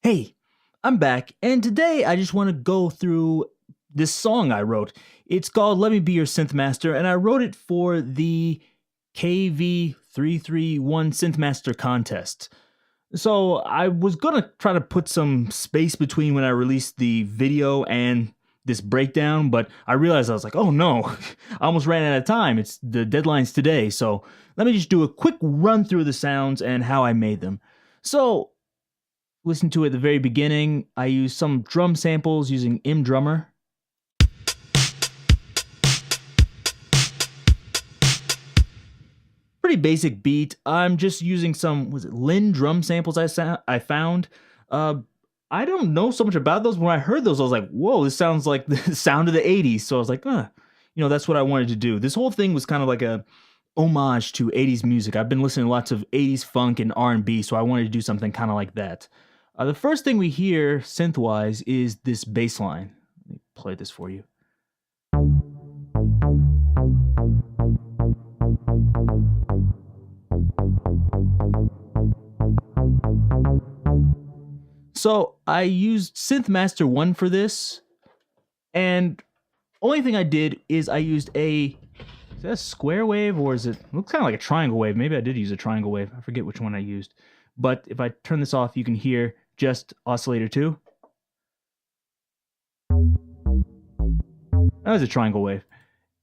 Hey, I'm back, and today I just want to go through this song I wrote. It's called Let Me Be Your Synthmaster, and I wrote it for the KV331 Synthmaster contest. So I was gonna try to put some space between when I released the video and this breakdown, but I realized I was like, oh no, I almost ran out of time. It's the deadline's today, so let me just do a quick run through the sounds and how I made them. So listen to it at the very beginning. I used some drum samples using Drummer. Pretty basic beat. I'm just using some, was it Lin drum samples I found. Uh, I don't know so much about those. When I heard those, I was like, whoa, this sounds like the sound of the 80s. So I was like, that's what I wanted to do. This whole thing was kind of like a homage to 80s music. I've been listening to lots of 80s funk and R&B, so I wanted to do something kind of like that. The first thing we hear synth-wise is this bass line. Let me play this for you. So I used Synthmaster 1 for this, and only thing I did is I used is that a square wave or is it looks kind of like a triangle wave? Maybe I did use a triangle wave. I forget which one I used. But if I turn this off, you can hear just oscillator 2. That was a triangle wave.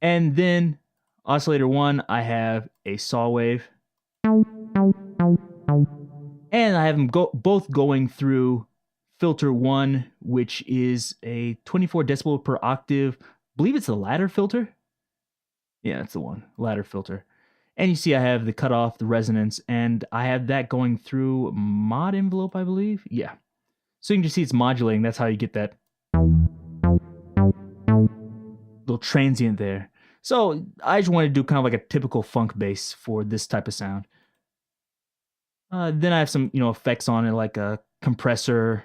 And then oscillator 1, I have a saw wave. And I have them both going through filter 1, which is a 24 decibel per octave. I believe it's a ladder filter. Yeah, that's the one, ladder filter. And you see I have the cutoff, the resonance, and I have that going through mod envelope, I believe. Yeah. So you can just see it's modulating. That's how you get that little transient there. So I just wanted to do kind of like a typical funk bass for this type of sound. Then I have some, effects on it like a compressor,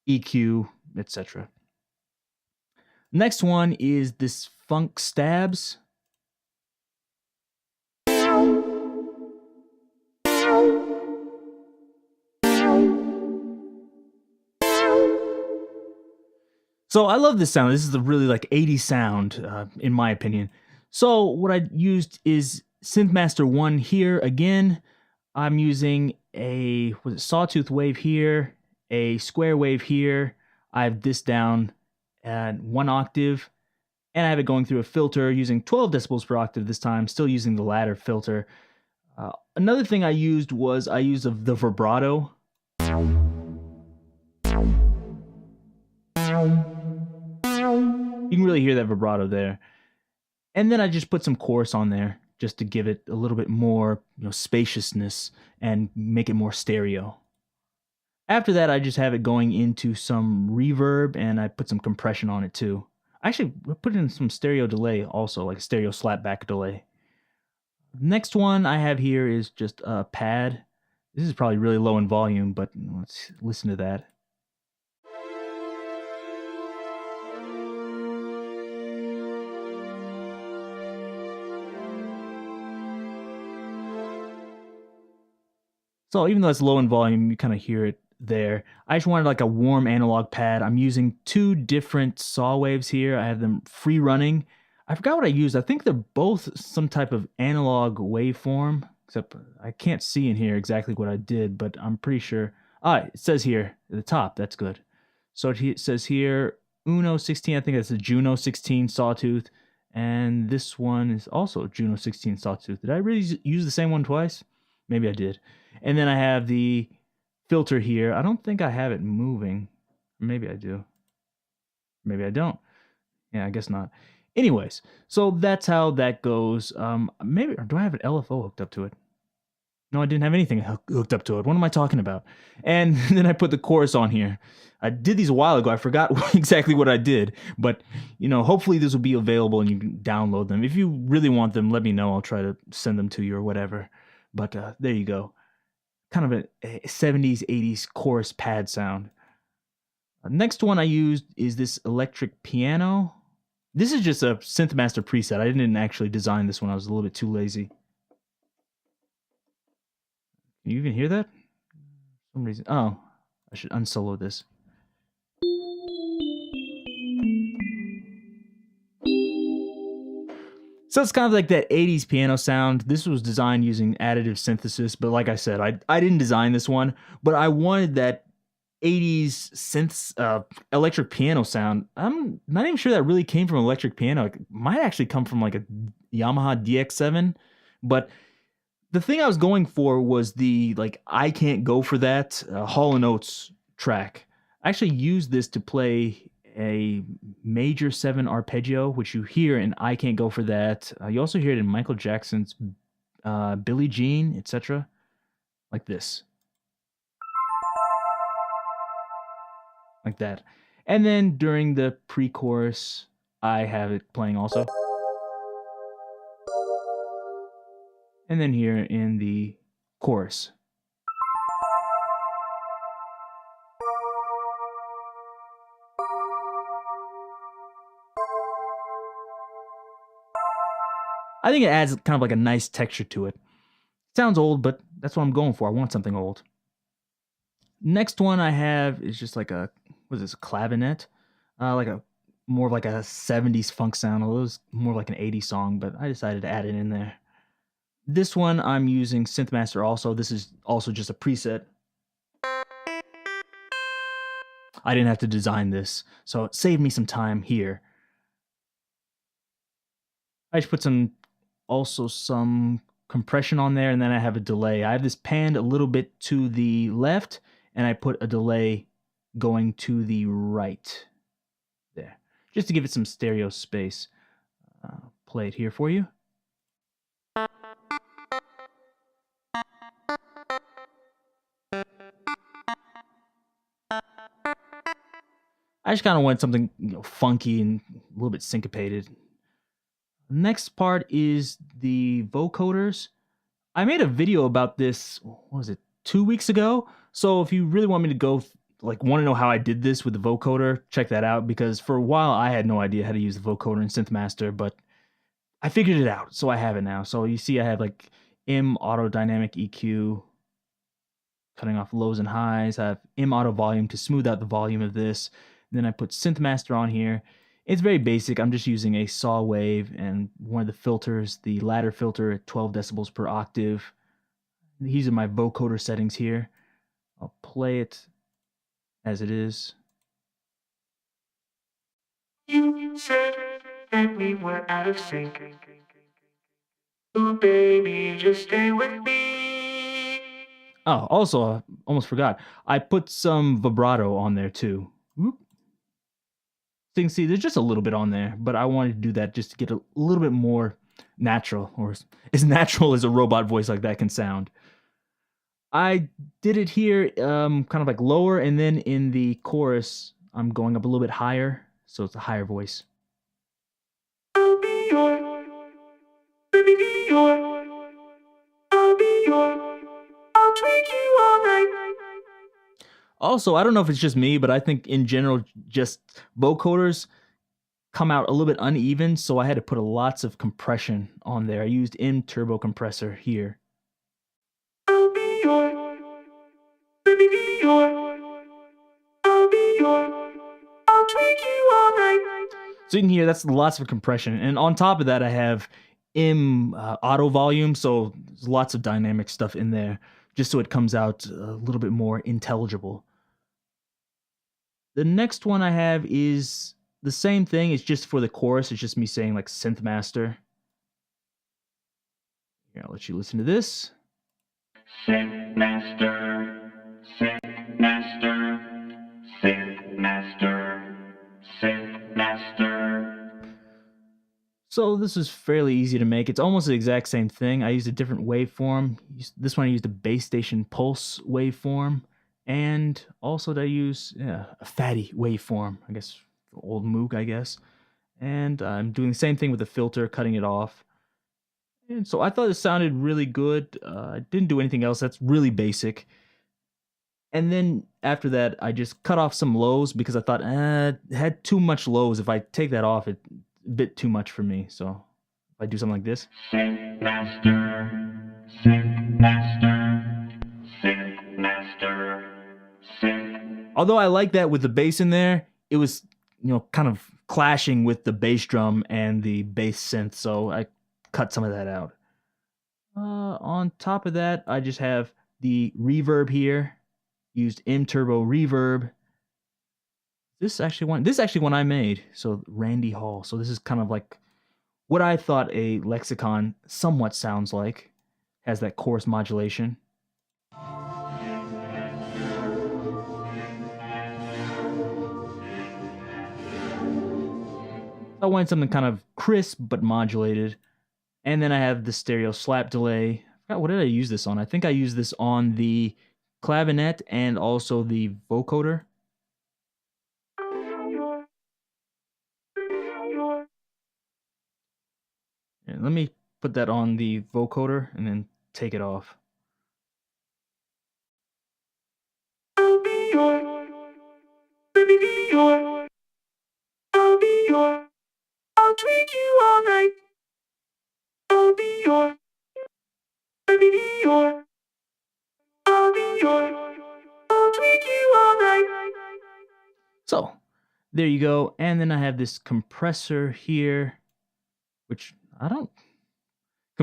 EQ, etc. Next one is this funk stabs. So I love this sound. This is a really like 80s sound, in my opinion. So what I used is Synthmaster 1 here again. I'm using a sawtooth wave here, a square wave here. I have this down at 1 octave, and I have it going through a filter using 12 decibels per octave this time, still using the ladder filter. Another thing I used was the vibrato. You can really hear that vibrato there. And then I just put some chorus on there just to give it a little bit more, spaciousness and make it more stereo. After that, I just have it going into some reverb, and I put some compression on it too. I actually put in some stereo delay also, like a stereo slapback delay. Next one I have here is just a pad. This is probably really low in volume, but let's listen to that. So even though it's low in volume, you kind of hear it there. I just wanted like a warm analog pad. I'm using 2 different saw waves here. I have them free running. I forgot what I used. I think they're both some type of analog waveform, except I can't see in here exactly what I did, but I'm pretty sure. It says here at the top. That's good. So it says here Uno 16. I think that's a Juno 16 sawtooth. And this one is also Juno 16 sawtooth. Did I really use the same one twice? Maybe I did. And then I have the filter here. I don't think I have it moving. Maybe I do. Maybe I don't. Yeah, I guess not. Anyways, so that's how that goes. Maybe, or do I have an LFO hooked up to it? No, I didn't have anything hooked up to it. What am I talking about? And then I put the chorus on here. I did these a while ago. I forgot exactly what I did. But, hopefully this will be available and you can download them. If you really want them, let me know. I'll try to send them to you or whatever. But there you go. Kind of a 70s, 80s chorus pad sound. Next one I used is this electric piano. This is just a Synthmaster preset. I didn't actually design this one. I was a little bit too lazy. Can you even hear that? For some reason. Oh, I should unsolo this. So it's kind of like that 80s piano sound. This was designed using additive synthesis, but like I said, I didn't design this one, but I wanted that 80s synths electric piano sound. I'm not even sure that really came from electric piano. It might actually come from like a Yamaha DX7, but the thing I was going for was the like I Can't Go For That Hall & Oates track. I actually used this to play a major 7 arpeggio, which you hear in I Can't Go For That. You also hear it in Michael Jackson's Billie Jean, etc. Like this. Like that. And then during the pre-chorus, I have it playing also. And then here in the chorus. I think it adds kind of like a nice texture to it. Sounds old, but that's what I'm going for. I want something old. Next one I have is just like a, what is this, a clavinet? Like a, more of like a 70s funk sound. It was more like an 80s song, but I decided to add it in there. This one I'm using Synthmaster also. This is also just a preset. I didn't have to design this, so it saved me some time here. I just put also some compression on there, and then I have a delay. I have this panned a little bit to the left, and I put a delay going to the right there, just to give it some stereo space. Play it here for you. I just kind of want something funky and a little bit syncopated. Next part is the vocoders. I made a video about this, what was it, 2 weeks ago? So if you really want me to go, like, want to know how I did this with the vocoder, check that out, because for a while I had no idea how to use the vocoder in Synthmaster, but I figured it out, so I have it now. So you see I have like M auto dynamic EQ, cutting off lows and highs. I have M auto volume to smooth out the volume of this. And then I put Synthmaster on here. It's very basic. I'm just using a saw wave and one of the filters, the ladder filter at 12 decibels per octave. These are my vocoder settings here. I'll play it as it is. You said that we were out of sync. Ooh, baby, just stay with me. Oh, also, I almost forgot. I put some vibrato on there too. Whoop. So you can see there's just a little bit on there, but I wanted to do that just to get a little bit more natural, or as natural as a robot voice like that can sound. I did it here kind of like lower, and then in the chorus, I'm going up a little bit higher, so it's a higher voice. I'll be your, baby, be your. I'll be your, I'll tweak you all night. Also, I don't know if it's just me, but I think in general, just vocoders come out a little bit uneven, so I had to put lots of compression on there. I used M turbo compressor here. I'll be your, baby, be your. I'll be your, I'll tweak you all night. So you can hear that's lots of compression. And on top of that, I have M auto volume, so there's lots of dynamic stuff in there, just so it comes out a little bit more intelligible. The next one I have is the same thing. It's just for the chorus. It's just me saying like Synthmaster. Here, I'll let you listen to this. Synthmaster, Synthmaster, Synthmaster, Synthmaster. So this is fairly easy to make. It's almost the exact same thing. I used a different waveform. This one I used a base station pulse waveform. And also I use a fatty waveform, I guess, old Moog, I guess. And I'm doing the same thing with the filter, cutting it off. And so I thought it sounded really good. I didn't do anything else. That's really basic. And then after that, I just cut off some lows because I thought, it had too much lows. If I take that off, it's a bit too much for me. So if I do something like this. Synthmaster, Synthmaster, Synthmaster, Synthmaster. Although I like that with the bass in there, it was, kind of clashing with the bass drum and the bass synth, so I cut some of that out. On top of that, I just have the reverb here. Used M Turbo reverb. This actually one I made. So Randy Hall. So this is kind of like what I thought a lexicon somewhat sounds like. Has that chorus modulation. I wanted something kind of crisp but modulated. And then I have the stereo slap delay. I forgot, what did I use this on? I think I used this on the clavinet and also the vocoder. And let me put that on the vocoder and then take it off. I'll be your, baby, be your. I'll be your, I'll treat you all right. I'll be your, baby, be your. I'll be your, I'll treat you all right. So there you go. And then I have this compressor here, which I don't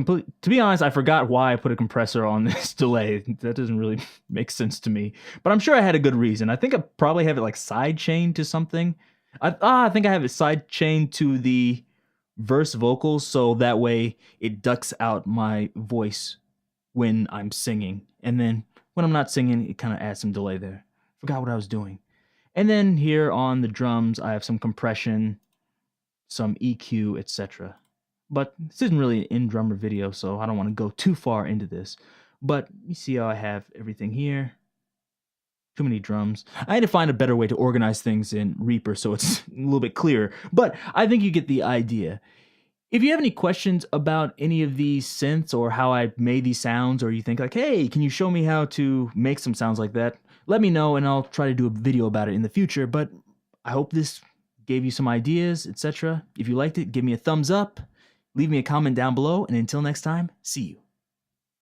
to be honest, I forgot why I put a compressor on this delay. That doesn't really make sense to me, but I'm sure I had a good reason. I think I probably have it like side chained to something. I think I have it side chained to the verse vocals, so that way it ducks out my voice when I'm singing, and then when I'm not singing, it kind of adds some delay there. Forgot what I was doing. And then here on the drums, I have some compression, some EQ, etc. But this isn't really an in-drummer video, so I don't want to go too far into this. But you see how I have everything here. Too many drums. I had to find a better way to organize things in Reaper so it's a little bit clearer. But I think you get the idea. If you have any questions about any of these synths or how I made these sounds, or you think like, hey, can you show me how to make some sounds like that? Let me know and I'll try to do a video about it in the future. But I hope this gave you some ideas, etc. If you liked it, give me a thumbs up. Leave me a comment down below, and until next time, see you.